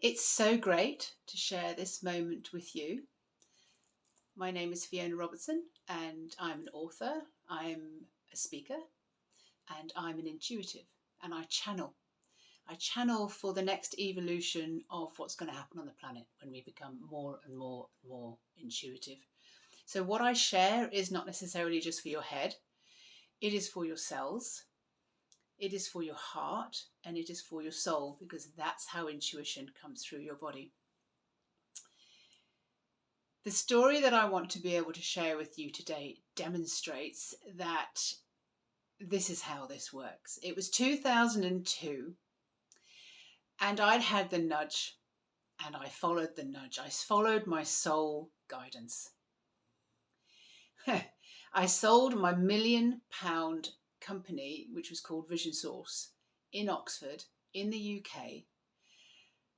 It's so great to share this moment with you. My name is Fiona Robertson and I'm an author, I'm a speaker, and I'm an intuitive, and I channel. I channel for the next evolution of what's going to happen on the planet when we become more and more and more intuitive. So what I share is not necessarily just for your head. It is for your cells, it is for your heart, and it is for your soul, because that's how intuition comes through your body. The story that I want to be able to share with you today demonstrates that this is how this works. It was 2002 and I'd had the nudge and I followed the nudge. I followed my soul guidance. I sold my £1 million company, which was called Vision Source, in Oxford, in the UK.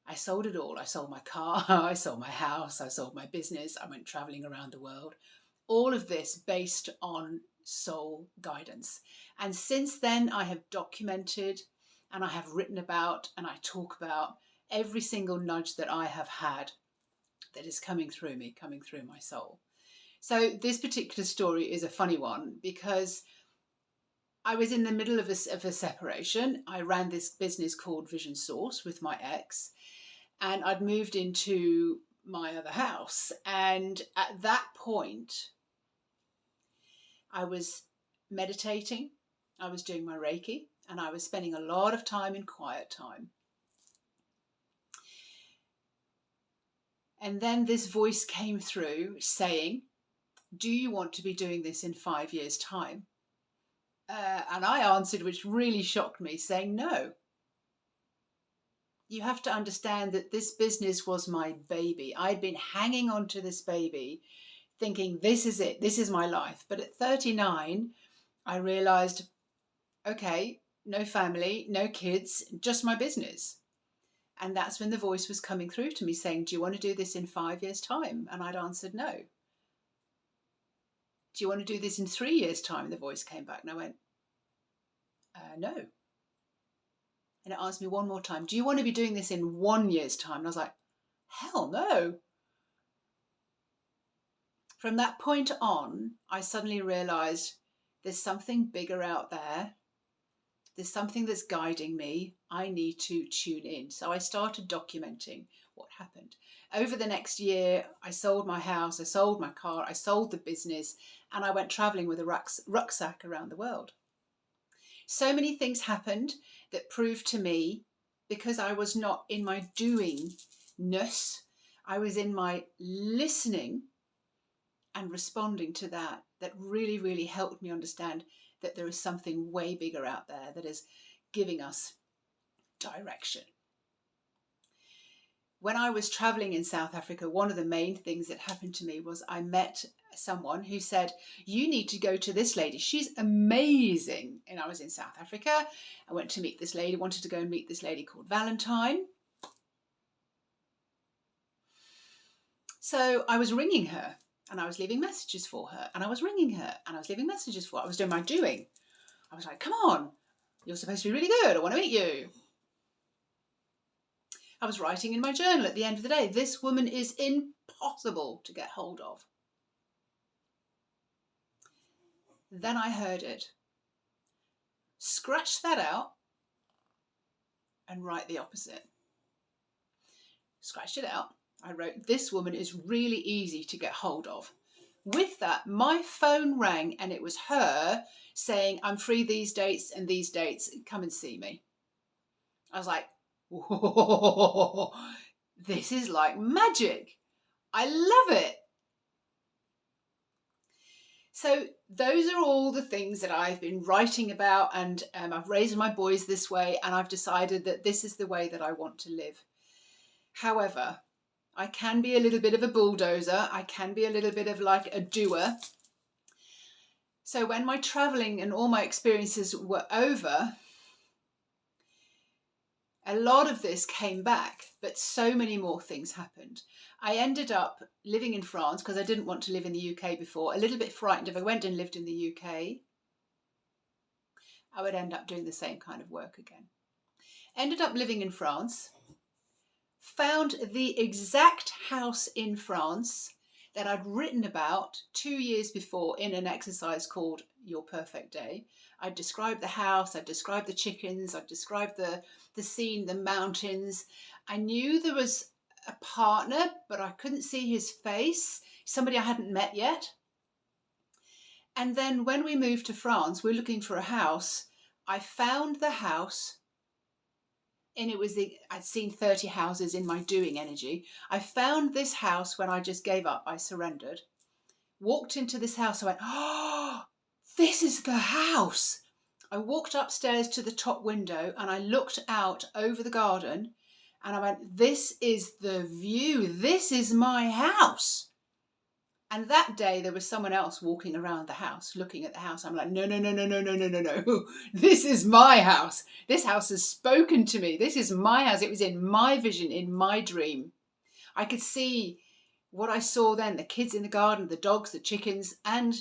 I sold it all. I sold my car, I sold my house, I sold my business, I went traveling around the world. All of this based on soul guidance. And since then, I have documented and I have written about and I talk about every single nudge that I have had that is coming through me, coming through my soul. So this particular story is a funny one because I was in the middle of a separation. I ran this business called Vision Source with my ex, and I'd moved into my other house. And at that point, I was meditating, I was doing my Reiki, and I was spending a lot of time in quiet time. And then this voice came through saying, do you want to be doing this in 5 years' time? And I answered, which really shocked me, saying no. You have to understand that this business was my baby. I'd been hanging on to this baby, thinking this is it, this is my life. But at 39, I realized, okay, no family, no kids, just my business. And that's when the voice was coming through to me saying, do you want to do this in 5 years' time? And I'd answered no. Do you want to do this in 3 years' time? The voice came back and I went, no. And it asked me one more time, do you want to be doing this in 1 year's time? And I was like, hell no. From that point on, I suddenly realized there's something bigger out there. There's something that's guiding me. I need to tune in. So I started documenting what happened. Over the next year, I sold my house, I sold my car, I sold the business, and I went traveling with a rucksack around the world. So many things happened that proved to me, because I was not in my doingness, I was in my listening and responding to that really, really helped me understand that there is something way bigger out there that is giving us direction. When I was traveling in South Africa, one of the main things that happened to me was I met someone who said, you need to go to this lady. She's amazing. And I was in South Africa. I went to meet this lady, wanted to go and meet this lady called Valentine. So I was ringing her. And I was leaving messages for her, and I was ringing her, and I was leaving messages for her. I was doing my doing. I was like, come on, you're supposed to be really good. I want to meet you. I was writing in my journal at the end of the day, this woman is impossible to get hold of. Then I heard it. Scratch that out and write the opposite. Scratched it out. I wrote, this woman is really easy to get hold of. With that, my phone rang and it was her saying, I'm free these dates and these dates, come and see me. I was like, whoa, this is like magic. I love it. So those are all the things that I've been writing about, and I've raised my boys this way, and I've decided that this is the way that I want to live. However, I can be a little bit of a bulldozer. I can be a little bit of like a doer. So when my traveling and all my experiences were over, a lot of this came back, but so many more things happened. I ended up living in France because I didn't want to live in the UK before. A little bit frightened if I went and lived in the UK, I would end up doing the same kind of work again. Ended up living in France. found the exact house in France that I'd written about 2 years before in an exercise called Your Perfect Day. I described the house, I described the chickens, I described the scene, the mountains. I knew there was a partner, but I couldn't see his face, somebody I hadn't met yet. And then when we moved to France, we were looking for a house. I found the house, and I'd seen 30 houses in my doing energy. I found this house when I just gave up, I surrendered. Walked into this house, I went, oh, this is the house. I walked upstairs to the top window and I looked out over the garden and I went, this is the view. This is my house. And that day there was someone else walking around the house, looking at the house. I'm like, no. This is my house. This house has spoken to me. This is my house. It was in my vision, in my dream. I could see what I saw then, the kids in the garden, the dogs, the chickens, and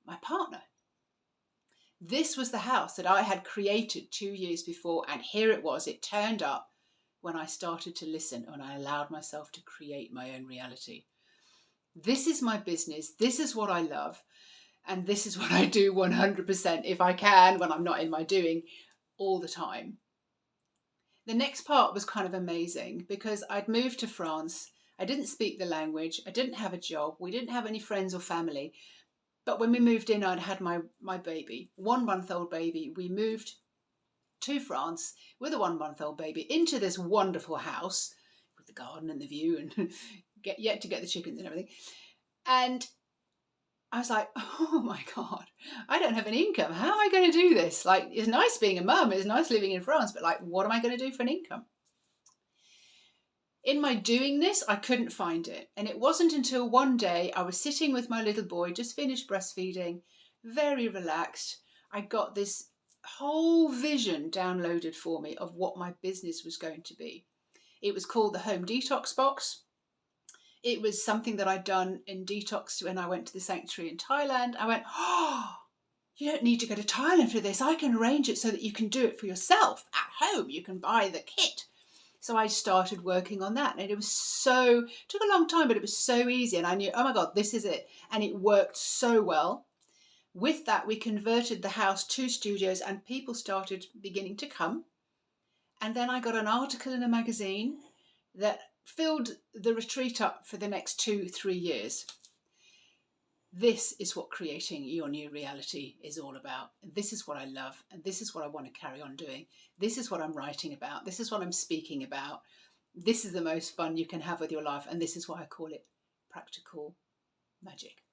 my partner. This was the house that I had created 2 years before. And here it was. It turned up when I started to listen and I allowed myself to create my own reality. This is my business, this is what I love, and this is what I do 100% if I can, when I'm not in my doing, all the time. The next part was kind of amazing because I'd moved to France, I didn't speak the language, I didn't have a job, we didn't have any friends or family, but when we moved in I'd had my baby, 1 month-old baby. We moved to France with a 1 month-old baby into this wonderful house with the garden and the view and yet to get the chickens and everything. And I was like, oh my God, I don't have an income. How am I going to do this? Like, it's nice being a mum, it's nice living in France, but like, what am I going to do for an income? In my doing this, I couldn't find it. And it wasn't until one day I was sitting with my little boy, just finished breastfeeding, very relaxed. I got this whole vision downloaded for me of what my business was going to be. It was called the Home Detox Box. It was something that I'd done in detox when I went to the sanctuary in Thailand. I went, oh, you don't need to go to Thailand for this. I can arrange it so that you can do it for yourself at home. You can buy the kit. So I started working on that. And it took a long time, but it was so easy. And I knew, oh my God, this is it. And it worked so well. With that, we converted the house to studios and people started beginning to come. And then I got an article in a magazine that filled the retreat up for the next 2-3 years. This is what creating your new reality is all about. This is what I love, and this is what I want to carry on doing. This is what I'm writing about. This is what I'm speaking about. This is the most fun you can have with your life, and this is why I call it practical magic.